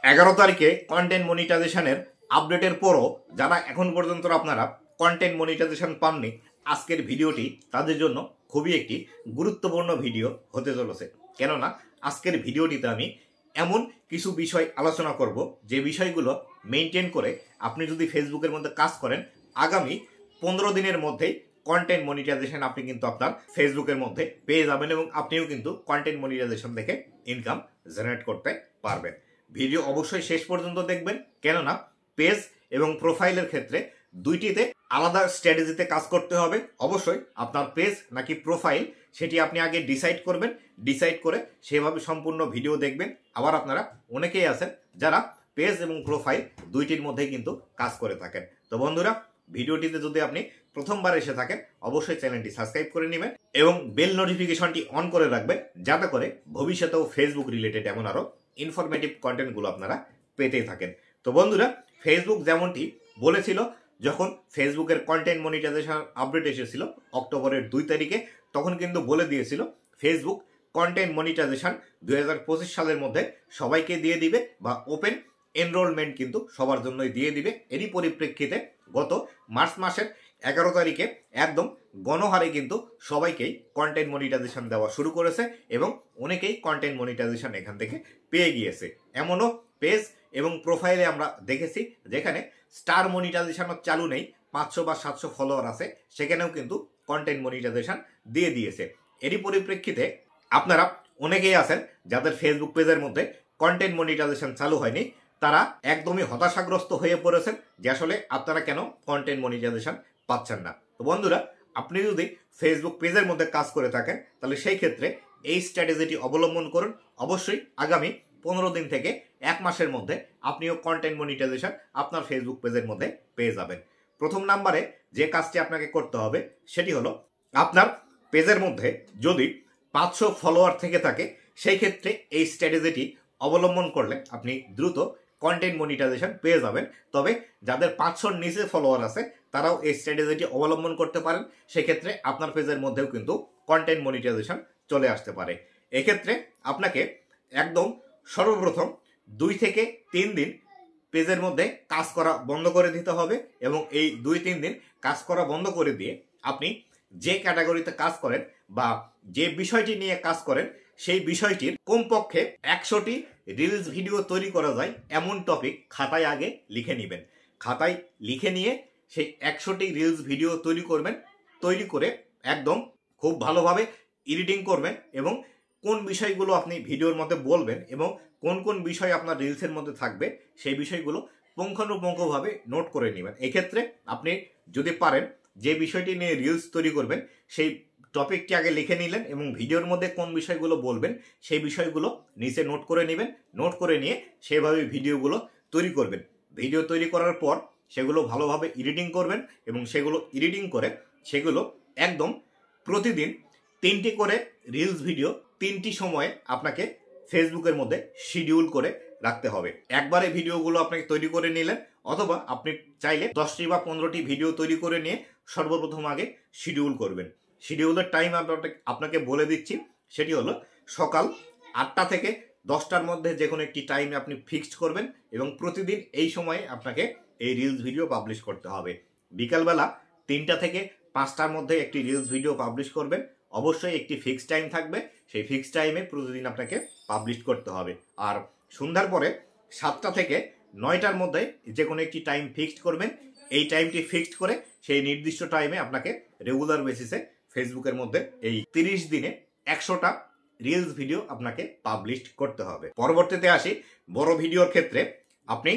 11 তারিখে কন্টেন্ট মনিটাইজেশনের আপডেটের পরও যারা এখন পর্যন্ত আপনারা কন্টেন্ট মনিটাইজেশন পাননি, আজকের ভিডিওটি তাদের জন্য খুবই একটি গুরুত্বপূর্ণ ভিডিও হতে চলেছে। কেননা আজকের ভিডিওটিতে আমি এমন কিছু বিষয় আলোচনা করব যে বিষয়গুলো মেনটেন করে আপনি যদি ফেসবুকের মধ্যে কাজ করেন, আগামী 15 দিনের মধ্যেই কন্টেন্ট মনিটাইজেশন আপনি কিন্তু আপনার ফেসবুকের মধ্যে পেয়ে যাবেন এবং আপনিও কিন্তু কন্টেন্ট মনিটাইজেশন থেকে ইনকাম জেনারেট করতে পারবেন। ভিডিও অবশ্যই শেষ পর্যন্ত দেখবেন, কেননা পেজ এবং প্রোফাইলের ক্ষেত্রে দুইটিতে আলাদা স্ট্র্যাটেজিতে কাজ করতে হবে। অবশ্যই আপনার পেজ নাকি প্রোফাইল সেটি আপনি আগে ডিসাইড করবেন, ডিসাইড করে সেভাবে সম্পূর্ণ ভিডিও দেখবেন। আবার আপনারা অনেকেই আছেন যারা পেজ এবং প্রোফাইল দুইটির মধ্যেই কিন্তু কাজ করে থাকেন। তো বন্ধুরা, ভিডিওটিতে যদি আপনি প্রথমবার এসে থাকেন অবশ্যই চ্যানেলটি সাবস্ক্রাইব করে নেবেন এবং বেল নোটিফিকেশনটি অন করে রাখবেন, যাতে করে ভবিষ্যতেও ফেসবুক রিলেটেড এমন আরো ইনফরমেটিভ কন্টেন্টগুলো আপনারা পেতেই থাকেন। তো বন্ধুরা, ফেসবুক যেমনটি বলেছিল যখন ফেসবুকের কন্টেন্ট মনিটাইজেশন আপডেট এসেছিল অক্টোবরের 2 তারিখে, তখন কিন্তু বলে দিয়েছিল ফেসবুক কন্টেন্ট মনিটাইজেশন 2025 সালের মধ্যে সবাইকে দিয়ে দিবে বা ওপেন এনরোলমেন্ট কিন্তু সবার জন্যই দিয়ে দিবে। এরই পরিপ্রেক্ষিতে গত মার্চ মাসের 11 তারিখে একদম গণহারে কিন্তু সবাইকেই কন্টেন্ট মনিটাইজেশন দেওয়া শুরু করেছে এবং অনেকেই কন্টেন্ট মনিটাইজেশন এখান থেকে পেয়ে গিয়েছে। এমনও পেজ এবং প্রোফাইলে আমরা দেখেছি যেখানে স্টার মনিটাইজেশন চালু নেই, 500 বা 700 ফলোয়ার আছে, সেখানেও কিন্তু কন্টেন্ট মনিটাইজেশন দিয়ে দিয়েছে। এরই পরিপ্রেক্ষিতে আপনারা অনেকেই আছেন যাদের ফেসবুক পেজের মধ্যে কন্টেন্ট মনিটাইজেশন চালু হয়নি, তারা একদমই হতাশাগ্রস্ত হয়ে পড়েছেন যে আসলে আপনারা কেন কন্টেন্ট মনিটাইজেশন পাচ্ছেন না। তো বন্ধুরা, আপনি যদি ফেসবুক পেজের মধ্যে কাজ করে থাকেন তাহলে সেই ক্ষেত্রে এই স্ট্র্যাটেজিটি অবলম্বন করুন। অবশ্যই আগামী 15 দিন থেকে 1 মাসের মধ্যে আপনিও কন্টেন্ট মনিটাইজেশন আপনার ফেসবুক পেজের মধ্যে পেয়ে যাবেন। প্রথম নাম্বারে যে কাজটি আপনাকে করতে হবে সেটি হলো, আপনার পেজের মধ্যে যদি 500 ফলোয়ার থেকে থাকে সেই ক্ষেত্রে এই স্ট্র্যাটেজিটি অবলম্বন করলে আপনি দ্রুত কন্টেন্ট মনিটাইজেশন পেয়ে যাবেন। তবে যাদের 500-র নিচে ফলোয়ার আছে তারাও এই স্ট্র্যাটেজিটি অবলম্বন করতে পারেন, সেক্ষেত্রে আপনার পেজের মধ্যেও কিন্তু কন্টেন্ট মনিটাইজেশন চলে আসতে পারে। এক্ষেত্রে আপনাকে একদম সর্বপ্রথম 2 থেকে 3 দিন পেজের মধ্যে কাজ করা বন্ধ করে দিতে হবে এবং এই 2-3 দিন কাজ করা বন্ধ করে দিয়ে আপনি যে ক্যাটাগরিতে কাজ করেন বা যে বিষয়টি নিয়ে কাজ করেন সেই বিষয়টির কমপক্ষে 100টি রিলস ভিডিও তৈরি করা যায় এমন টপিক খাতায় আগে লিখে নেবেন। খাতায় লিখে নিয়ে সেই 100টি রিলস ভিডিও তৈরি করবেন। তৈরি করে একদম খুব ভালোভাবে এডিটিং করবেন এবং কোন বিষয়গুলো আপনি ভিডিওর মধ্যে বলবেন এবং কোন কোন বিষয় আপনার রিলসের মধ্যে থাকবে সেই বিষয়গুলো পুঙ্খানুপুঙ্খভাবে নোট করে নেবেন। এক্ষেত্রে আপনি যদি পারেন যে বিষয়টি নিয়ে রিলস তৈরি করবেন সেই টপিকটি আগে লিখে নিলেন এবং ভিডিওর মধ্যে কোন বিষয়গুলো বলবেন সেই বিষয়গুলো নিচে নোট করে নেবেন। নোট করে নিয়ে সেভাবে ভিডিওগুলো তৈরি করবেন। ভিডিও তৈরি করার পর সেগুলো ভালোভাবে এডিটিং করবেন এবং সেগুলো এডিটিং করে সেগুলো একদম প্রতিদিন 3টি করে রিলস ভিডিও 3টি সময়ে আপনাকে ফেসবুকের মধ্যে শিডিউল করে রাখতে হবে। একবারে ভিডিওগুলো আপনাকে তৈরি করে নিলেন, অথবা আপনি চাইলে 10টি বা 15টি ভিডিও তৈরি করে নিয়ে সর্বপ্রথম আগে শিডিউল করবেন। শিডিউলের টাইম আপনাকে বলে দিচ্ছি, সেটি হলো সকাল 8টা থেকে 10টার মধ্যে যে কোনো একটি টাইমে আপনি ফিক্সড করবেন এবং প্রতিদিন এই সময়ে আপনাকে এই রিলস ভিডিও পাবলিশ করতে হবে। বিকালবেলা 3টা থেকে 5টার মধ্যে একটি রিলস ভিডিও পাবলিশ করবেন। অবশ্যই একটি ফিক্সড টাইম থাকবে, সেই ফিক্সড টাইমে প্রতিদিন আপনাকে পাবলিশ করতে হবে। আর সন্ধ্যার পরে 7টা থেকে 9টার মধ্যে যে কোনো একটি টাইম ফিক্সড করবেন। এই টাইমটি ফিক্সড করে সেই নির্দিষ্ট টাইমে আপনাকে রেগুলার বেসিসে ফেসবুকের মধ্যে এই 30 দিনে 100টা রিলস ভিডিও আপনাকে পাবলিশ করতে হবে। পরবর্তীতে আসি বড় ভিডিওর ক্ষেত্রে। আপনি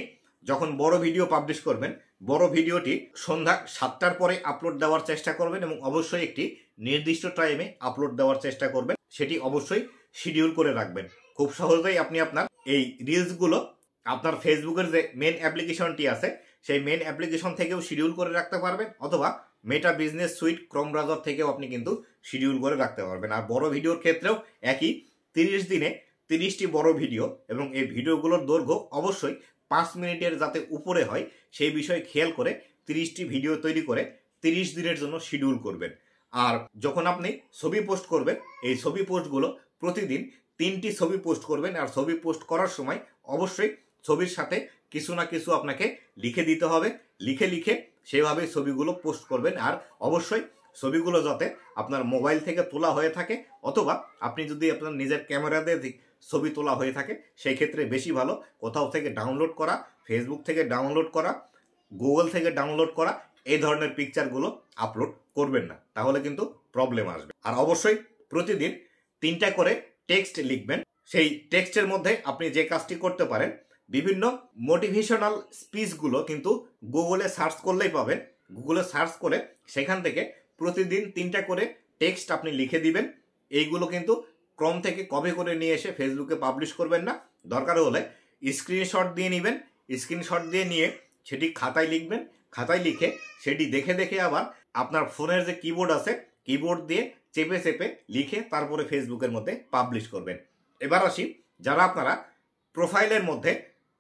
যখন বড় ভিডিও পাবলিশ করবেন, বড় ভিডিওটি সন্ধ্যা 7টার পরে আপলোড দেওয়ার চেষ্টা করবেন এবং অবশ্যই একটি নির্দিষ্ট টাইমে আপলোড দেওয়ার চেষ্টা করবেন। সেটি অবশ্যই শিডিউল করে রাখবেন। খুব সহজেই আপনি আপনার এই রিলসগুলো আপনার ফেসবুকের যে মেন অ্যাপ্লিকেশনটি আছে সেই মেন অ্যাপ্লিকেশন থেকেও শিডিউল করে রাখতে পারবেন, অথবা মেটা বিজনেস সুইট ক্রোম ব্রাউজার থেকেও আপনি কিন্তু শিডিউল করে রাখতে পারবেন। আর বড় ভিডিওর ক্ষেত্রেও একই, 30 দিনে 30টি বড় ভিডিও এবং এই ভিডিওগুলোর দৈর্ঘ্য অবশ্যই 5 মিনিটের যাতে উপরে হয় সেই বিষয়ে খেয়াল করে 30টি ভিডিও তৈরি করে 30 দিনের জন্য শিডিউল করবেন। আর যখন আপনি ছবি পোস্ট করবেন, এই ছবি পোস্টগুলো প্রতিদিন 3টি ছবি পোস্ট করবেন। আর ছবি পোস্ট করার সময় অবশ্যই ছবির সাথে কিছু না কিছু আপনাকে লিখে দিতে হবে। লিখে লিখে সেভাবে ছবিগুলো পোস্ট করবেন। আর অবশ্যই ছবিগুলো যাতে আপনার মোবাইল থেকে তোলা হয়ে থাকে, অথবা আপনি যদি আপনার নিজের ক্যামেরা দিয়ে ছবি তোলা হয়ে থাকে সেই ক্ষেত্রে বেশি ভালো। কোথাও থেকে ডাউনলোড করা, ফেসবুক থেকে ডাউনলোড করা, গুগল থেকে ডাউনলোড করা এই ধরনের পিকচারগুলো আপলোড করবেন না, তাহলে কিন্তু প্রবলেম আসবে। আর অবশ্যই প্রতিদিন 3টা করে টেক্সট লিখবেন। সেই টেক্সটের মধ্যে আপনি যে কাজটি করতে পারেন, বিভিন্ন মোটিভেশনাল স্পিচগুলো কিন্তু গুগলে সার্চ করলেই পাবেন। গুগলে সার্চ করে সেখান থেকে প্রতিদিন 3টা করে টেক্সট আপনি লিখে দিবেন। এইগুলো কিন্তু ক্রম থেকে কপি করে নিয়ে এসে ফেসবুকে পাবলিশ করবেন না, দরকার হলে স্ক্রিনশট দিয়ে নেবেন। স্ক্রিনশট দিয়ে নিয়ে সেটি খাতায় লিখবেন। খাতায় লিখে সেটি দেখে দেখে আবার আপনার ফোনের যে কিবোর্ড আছে, কিবোর্ড দিয়ে চেপে চেপে লিখে তারপরে ফেসবুকের মধ্যে পাবলিশ করবেন। এবার আসি, যারা আপনারা প্রোফাইলের মধ্যে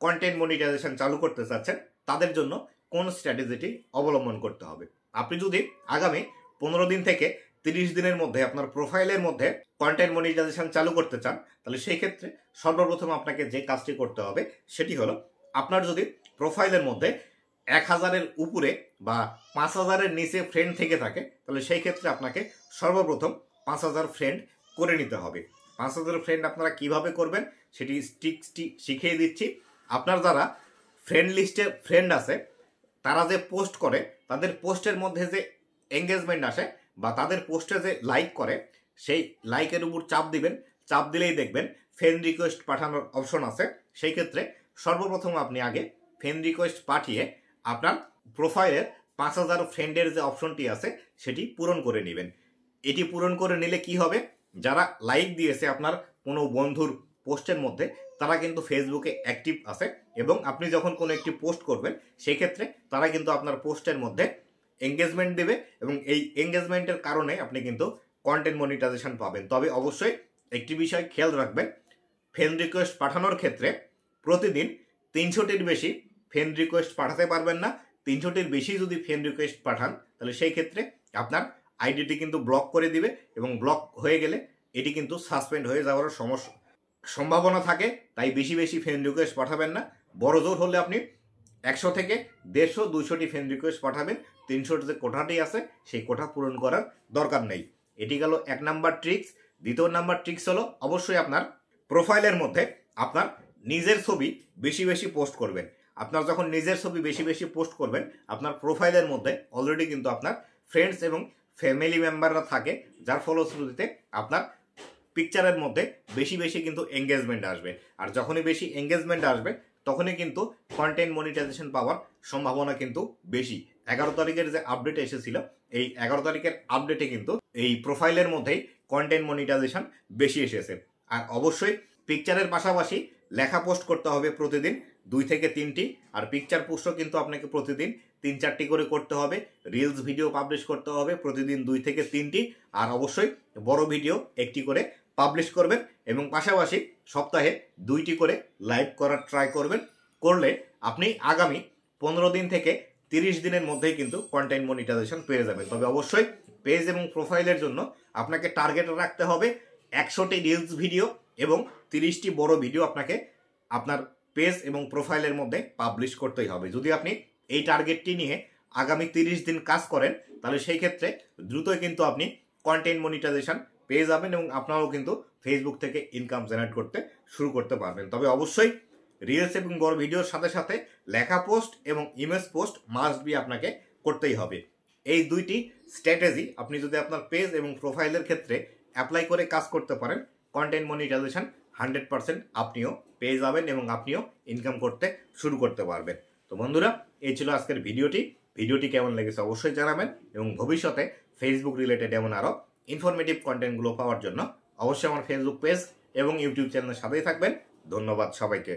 কন্টেন্ট মনিটাইজেশন চালু করতে চাচ্ছেন তাদের জন্য কোন স্ট্র্যাটেজিটি অবলম্বন করতে হবে। আপনি যদি আগামী 15 দিন থেকে 30 দিনের মধ্যে আপনার প্রোফাইলের মধ্যে কন্টেন্ট মনিটাইজেশন চালু করতে চান, তাহলে সেই ক্ষেত্রে সর্বপ্রথম আপনাকে যে কাজটি করতে হবে সেটি হলো, আপনার যদি প্রোফাইলের মধ্যে 1000-এর উপরে বা 5000-এর নিচে ফ্রেন্ড থেকে থাকে, তাহলে সেই ক্ষেত্রে আপনাকে সর্বপ্রথম 5000 ফ্রেন্ড করে নিতে হবে। 5000 ফ্রেন্ড আপনারা কিভাবে করবেন সেটি স্টিকটি শিখিয়ে দিচ্ছি। আপনার যারা ফ্রেন্ড লিস্টে ফ্রেন্ড আছে, তারা যে পোস্ট করে তাদের পোস্টের মধ্যে যে এঙ্গেজমেন্ট আসে বা তাদের পোস্টে যে লাইক করে, সেই লাইকের উপর চাপ দিবেন। চাপ দিলেই দেখবেন ফ্রেন্ড রিকোয়েস্ট পাঠানোর অপশন আছে। সেই ক্ষেত্রে সর্বপ্রথম আপনি আগে ফ্রেন্ড রিকোয়েস্ট পাঠিয়ে আপনার প্রোফাইলের 5000 ফ্রেন্ডের যে অপশনটি আছে সেটি পূরণ করে নেবেন। এটি পূরণ করে নিলে কি হবে, যারা লাইক দিয়েছে আপনার কোনো বন্ধুর পোস্টের মধ্যে, তারা কিন্তু ফেসবুকে অ্যাক্টিভ আছে এবং আপনি যখন কোনো একটি পোস্ট করবেন সেই ক্ষেত্রে তারা কিন্তু আপনার পোস্টের মধ্যে এঙ্গেজমেন্ট দেবে এবং এই এঙ্গেজমেন্টের কারণে আপনি কিন্তু কন্টেন্ট মনিটাইজেশন পাবেন। তবে অবশ্যই একটি বিষয় খেয়াল রাখবেন, ফ্রেন্ড রিকোয়েস্ট পাঠানোর ক্ষেত্রে প্রতিদিন 300টির বেশি ফ্রেন্ড রিকোয়েস্ট পাঠাতে পারবেন না। 300টির বেশি যদি ফ্রেন্ড রিকোয়েস্ট পাঠান তাহলে সেই ক্ষেত্রে আপনার আইডিটি কিন্তু ব্লক করে দিবে এবং ব্লক হয়ে গেলে এটি কিন্তু সাসপেন্ড হয়ে যাওয়ার সম্ভাবনা থাকে। তাই বেশি বেশি ফ্রেন্ড রিকোয়েস্ট পাঠাবেন না। বড় জোর হলে আপনি 100 থেকে 150, 200টি ফ্রেন্ড রিকোয়েস্ট পাঠাবেন। 300 যে কোঠাটি আছে সেই কোঠা পূরণ করার দরকার নেই। এটি গেল 1 নাম্বার ট্রিক্স। 2 নাম্বার ট্রিক্স হলো, অবশ্যই আপনার প্রোফাইলের মধ্যে আপনার নিজের ছবি বেশি বেশি পোস্ট করবেন। আপনার যখন নিজের ছবি বেশি বেশি পোস্ট করবেন, আপনার প্রোফাইলের মধ্যে অলরেডি কিন্তু আপনার ফ্রেন্ডস এবং ফ্যামিলি মেম্বাররা থাকে, যার ফলশ্রুতিতে আপনার পিকচারের মধ্যে বেশি বেশি কিন্তু এঙ্গেজমেন্ট আসবে। আর যখনই বেশি এঙ্গেজমেন্ট আসবে তখনই কিন্তু কন্টেন্ট মনিটাইজেশন পাওয়ার সম্ভাবনা কিন্তু বেশি। 11 তারিখের যে আপডেট এসেছিল, এই 11 তারিখের আপডেটে কিন্তু এই প্রোফাইলের মধ্যেই কন্টেন্ট মনিটাইজেশন বেশি এসেছে। আর অবশ্যই পিকচারের পাশাপাশি লেখা পোস্ট করতে হবে প্রতিদিন 2 থেকে 3টি। আর পিকচার পোস্টও কিন্তু আপনাকে প্রতিদিন 3-4টি করে করতে হবে। রিলস ভিডিও পাবলিশ করতে হবে প্রতিদিন 2 থেকে 3টি। আর অবশ্যই বড় ভিডিও 1টি করে পাবলিশ করবেন এবং পাশাপাশি সপ্তাহে 2টি করে লাইভ করার ট্রাই করবেন। করলে আপনি আগামী 15 দিন থেকে 30 দিনের মধ্যেই কিন্তু কন্টেন্ট মনিটাইজেশন পেয়ে যাবেন। তবে অবশ্যই পেজ এবং প্রোফাইলের জন্য আপনাকে টার্গেট রাখতে হবে 100টি রিলস ভিডিও এবং 30টি বড় ভিডিও আপনাকে আপনার পেজ এবং প্রোফাইলের মধ্যে পাবলিশ করতেই হবে। যদি আপনি এই টার্গেটটি নিয়ে আগামী 30 দিন কাজ করেন তাহলে সেই ক্ষেত্রে দ্রুতই কিন্তু আপনি কন্টেন্ট মনিটাইজেশন পেয়ে যাবেন এবং আপনারাও কিন্তু ফেসবুক থেকে ইনকাম জেনারেট করতে শুরু করতে পারবেন। তবে অবশ্যই রিলস এবং বড় ভিডিওর সাথে সাথে লেখা পোস্ট এবং ইমেজ পোস্ট মাস্ট বি আপনাকে করতেই হবে। এই 2টি স্ট্র্যাটেজি আপনি যদি আপনার পেজ এবং প্রোফাইলের ক্ষেত্রে অ্যাপ্লাই করে কাজ করতে পারেন, কন্টেন্ট মনিটাইজেশন 100% আপনিও পেয়ে যাবেন এবং আপনিও ইনকাম করতে শুরু করতে পারবেন। তো বন্ধুরা, এই ছিল আজকের ভিডিওটি কেমন লেগেছে অবশ্যই জানাবেন এবং ভবিষ্যতে ফেসবুক রিলেটেড এমন আরও ইনফরমেটিভ কন্টেন্টগুলো পাওয়ার জন্য অবশ্যই আমার ফেসবুক পেজ এবং ইউটিউব চ্যানেলের সাথেই থাকবেন। ধন্যবাদ সবাইকে।